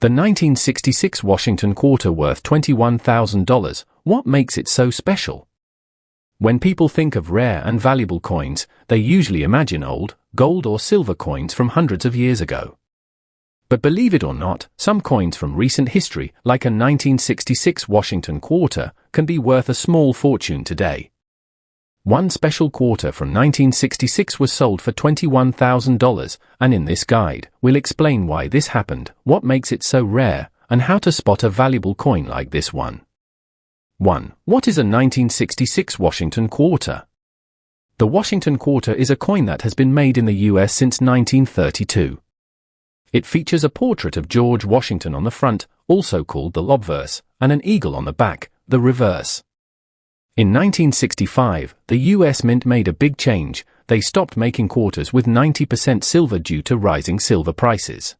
The 1966 Washington quarter worth $21,000, what makes it so special? When people think of rare and valuable coins, they usually imagine old, gold or silver coins from hundreds of years ago. But believe it or not, some coins from recent history, like a 1966 Washington quarter, can be worth a small fortune today. One special quarter from 1966 was sold for $21,000, and in this guide, we'll explain why this happened, what makes it so rare, and how to spot a valuable coin like this one. 1. What is a 1966 Washington quarter? The Washington quarter is a coin that has been made in the US since 1932. It features a portrait of George Washington on the front, also called the obverse, and an eagle on the back, the reverse. In 1965, the US Mint made a big change. They stopped making quarters with 90% silver due to rising silver prices.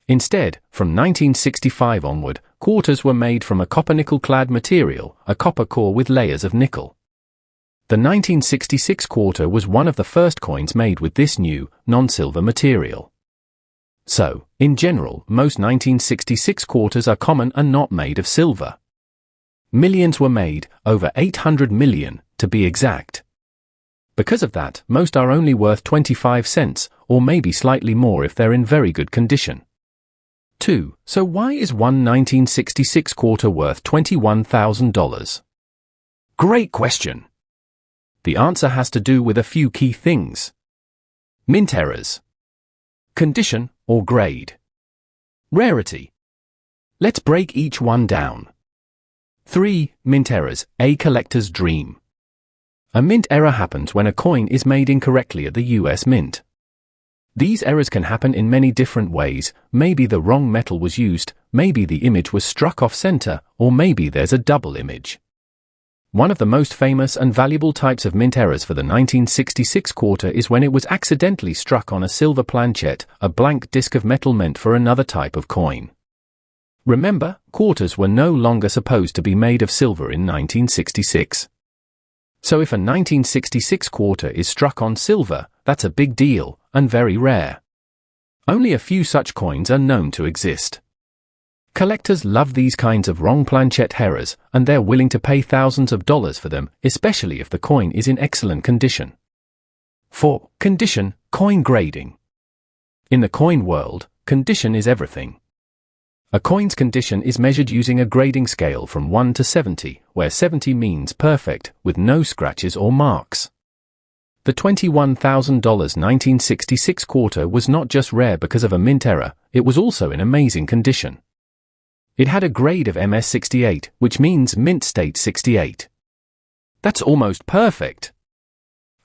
Instead, from 1965 onward, quarters were made from a copper-nickel-clad material, a copper core with layers of nickel. The 1966 quarter was one of the first coins made with this new, non-silver material. So, in general, most 1966 quarters are common and not made of silver. Millions were made, over 800 million, to be exact. Because of that, most are only worth 25 cents, or maybe slightly more if they're in very good condition. 2. So why is one 1966 quarter worth $21,000? Great question. The answer has to do with a few key things. Mint errors. Condition, or grade. Rarity. Let's break each one down. 3. Mint errors, a collector's dream. A mint error happens when a coin is made incorrectly at the US Mint. These errors can happen in many different ways. Maybe the wrong metal was used, maybe the image was struck off center, or maybe there's a double image. One of the most famous and valuable types of mint errors for the 1966 quarter is when it was accidentally struck on a silver planchet, a blank disc of metal meant for another type of coin. Remember, quarters were no longer supposed to be made of silver in 1966. So if a 1966 quarter is struck on silver, that's a big deal, and very rare. Only a few such coins are known to exist. Collectors love these kinds of wrong planchet errors, and they're willing to pay thousands of dollars for them, especially if the coin is in excellent condition. 4. Condition, coin grading. In the coin world, condition is everything. A coin's condition is measured using a grading scale from 1 to 70, where 70 means perfect, with no scratches or marks. The $21,000 1966 quarter was not just rare because of a mint error, it was also in amazing condition. It had a grade of MS68, which means mint state 68. That's almost perfect.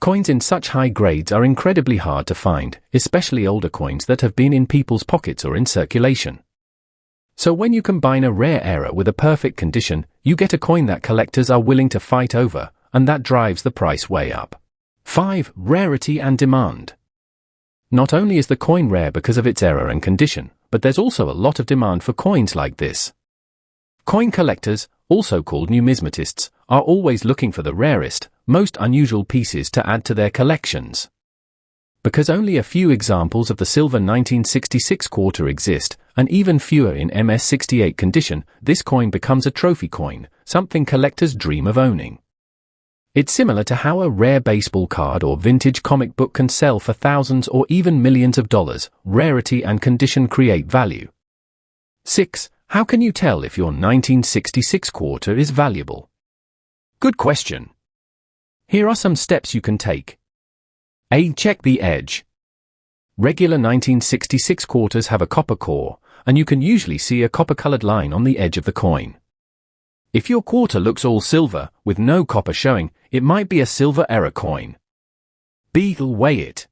Coins in such high grades are incredibly hard to find, especially older coins that have been in people's pockets or in circulation. So when you combine a rare error with a perfect condition, you get a coin that collectors are willing to fight over, and that drives the price way up. 5. Rarity and demand. Not only is the coin rare because of its error and condition, but there's also a lot of demand for coins like this. Coin collectors, also called numismatists, are always looking for the rarest, most unusual pieces to add to their collections. Because only a few examples of the silver 1966 quarter exist, and even fewer in MS68 condition, this coin becomes a trophy coin, something collectors dream of owning. It's similar to how a rare baseball card or vintage comic book can sell for thousands or even millions of dollars. Rarity and condition create value. 6. How can you tell if your 1966 quarter is valuable? Good question. Here are some steps you can take. A. Check the edge. Regular 1966 quarters have a copper core, and you can usually see a copper-colored line on the edge of the coin. If your quarter looks all silver, with no copper showing, it might be a silver error coin. B. Weigh it.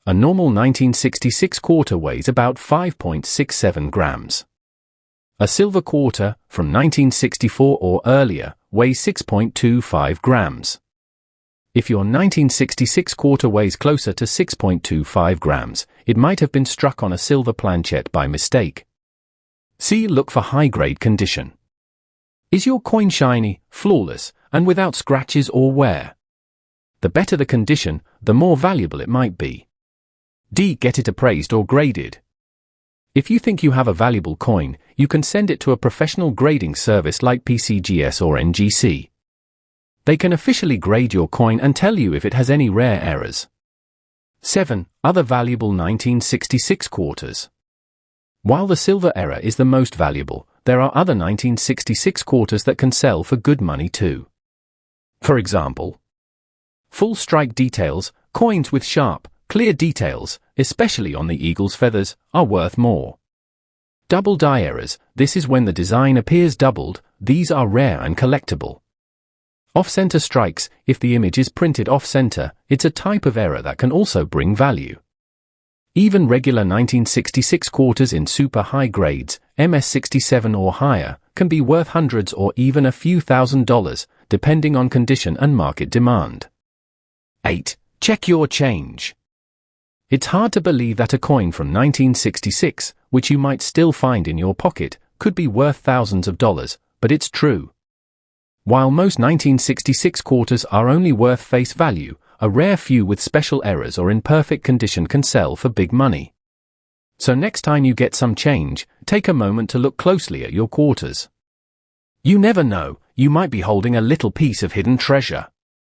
A normal 1966 quarter weighs about 5.67 grams. A silver quarter, from 1964 or earlier, weighs 6.25 grams. If your 1966 quarter weighs closer to 6.25 grams, it might have been struck on a silver planchet by mistake. C. Look for high-grade condition. Is your coin shiny, flawless, and without scratches or wear? The better the condition, the more valuable it might be. D. Get it appraised or graded. If you think you have a valuable coin, you can send it to a professional grading service like PCGS or NGC. They can officially grade your coin and tell you if it has any rare errors. 7. Other valuable 1966 quarters. While the silver era is the most valuable, there are other 1966 quarters that can sell for good money too. For example, full strike details, coins with sharp, clear details, especially on the eagle's feathers, are worth more. Double die errors, this is when the design appears doubled, these are rare and collectible. Off-center strikes, if the image is printed off-center, it's a type of error that can also bring value. Even regular 1966 quarters in super high grades, MS67 or higher, can be worth hundreds or even a few $1,000s, depending on condition and market demand. 8. Check your change. It's hard to believe that a coin from 1966, which you might still find in your pocket, could be worth thousands of dollars, but it's true. While most 1966 quarters are only worth face value, a rare few with special errors or in perfect condition can sell for big money. So next time you get some change, take a moment to look closely at your quarters. You never know, you might be holding a little piece of hidden treasure.